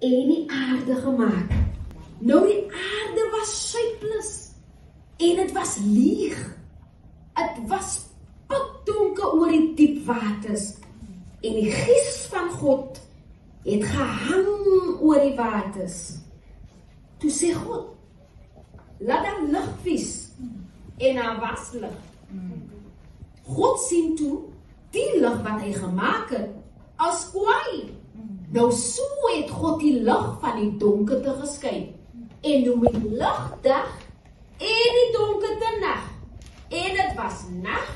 en die aarde gemaak. Nou die aarde was shapeless en het was leeg. Het was pikdonker oor die diep waters en die gees van God het gehang oor die waters. Toe sê God, laat daar lig wees en daar was lig. God sien toe die lig wat hy gemaak het as kwaai. Nou so het God die lig van die donkerte geskei en noem die lig dag en die donkerte nag. En het was nag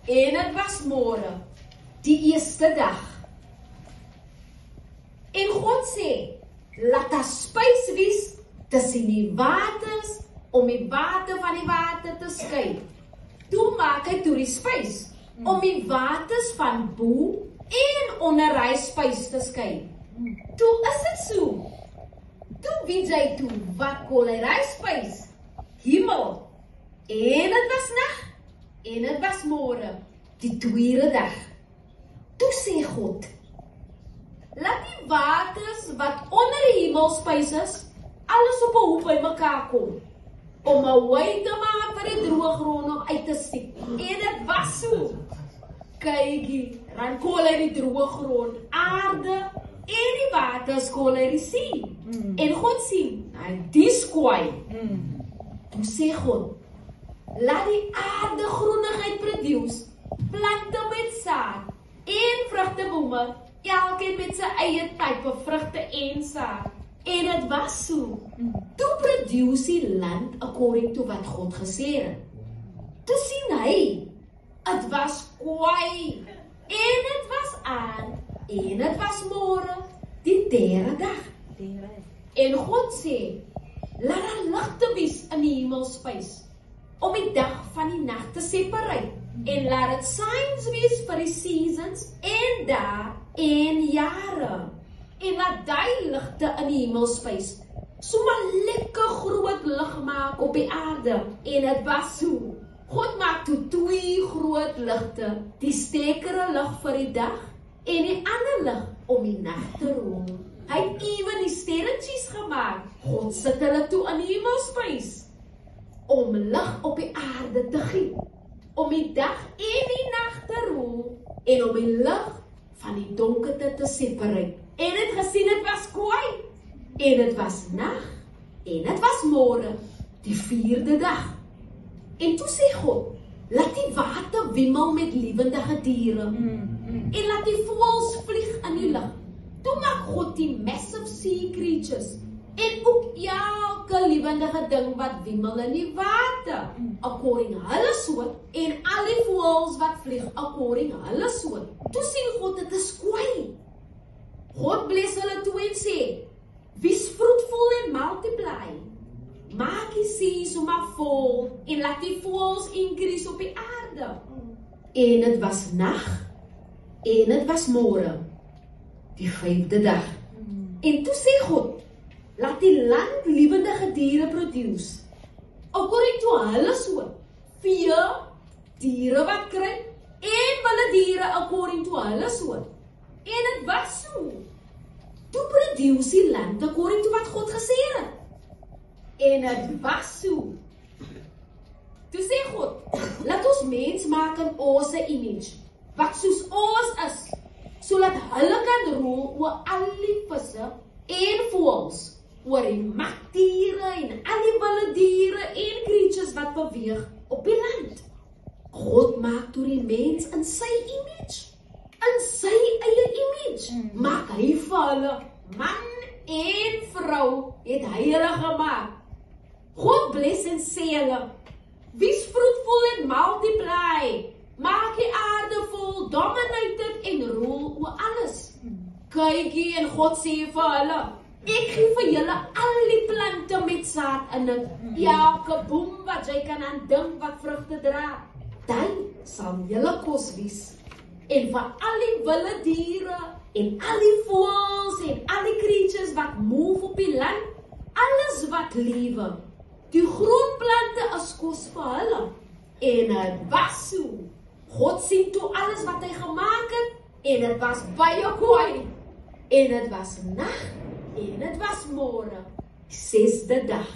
en het was môre, die eerste dag. En God sê, laat daar spys wees tussen die waters om die water van die water te skei. Toe maak hy toe die spys om die waters van bo en onder hy spys te skei. Toe is het so. Toe weet hy toe wat kol hy spys? Hemel. En het was nag en het was môre, die tweede dag. Toe sê God, laat die waters wat onder die hemel spys is, alles op 'n hoop by mekaar kom, om 'n wy te maak vir die droë grond om uit te stiek. En dit was so. Kykie, dan kol hy die droë grond, aarde en die waters kol hy die see. En God sien, hy dis kwaai. Toe sê God, laat die aarde groenigheid produce, plante met saad en vrugtebome, elkeen met sy eie type vrugte en saad. En het was so. Toe produce die land according to wat God gesê het. Toe sien hy, het was kwaai, en het was aand, en het was môre, die derde dag. En God sê, laat daar ligte wees in die hemelspys, om die dag van die nag te separate, en laat het signs wees vir die seasons, en dae, en jare. En laat die ligte in die hemelspys, so maar lekker groot lig maak op die aarde, en het was so. God maak toe 2 groot ligte, die stekere lig vir die dag, en die ander lig om die nag te rol. Hy het ewen die sterretjies gemaak, God sit hulle toe in die hemelspys, om lig op die aarde te gee, om die dag en die nag te rol, en om die lig van die donkerte te separate. En het gesien, het was kwaai, en het was nag, en het was môre, die 4de dag. En toe sê God, laat die water wimmel met lewendige diere, en laat die voëls vlieg in die lug. Toe maak God die massive sea creatures, en ook elke lewendige ding wat wimmel in die water, according hulle soort, en al die voëls wat vlieg, according hulle soort. Toe sien God, dit is kwaai. God bless hulle toe en sê, wees fruitful en multiply. Maak die see sommer vol, en laat die voëls increase op die aarde. En het was nag, en het was môre, die 5de dag. En toe sê God, laat die land lewendige diere produce, according to hulle soort, vee, diere wat kruip, en wilde diere according to hulle soort. En het was so. Toe produce die land according to wat God gesê het. En het was so. Toe sê God, laat ons mens maak in ons image, wat soos ons is, sodat hulle kan rol oor al die visse en voëls, oor die makdiere en al die wilde diere en creatures wat beweeg op die land. God maak toe die mens in sy image, in sy eie image, maak hy vir hulle, man en vrou het hy hulle gemaak. God bless en sê hulle, wees fruitful en multiply, maak die aarde vol, dominate het en rol oor alles. Kykie, en God sê vir hulle, ek gee vir julle al die plante met saad in het, elke boom wat jy kan aan dink wat vrugte dra, dan sal julle kos wees. En vir al die wilde diere, en al die voëls, en al die creatures wat move op die land, alles wat lewe, die groenplante is kos vir hulle. En het was so. God sien toe alles wat hy gemaak het, en het was baie kwaai. En het was nag, En het was môre, 6de dag.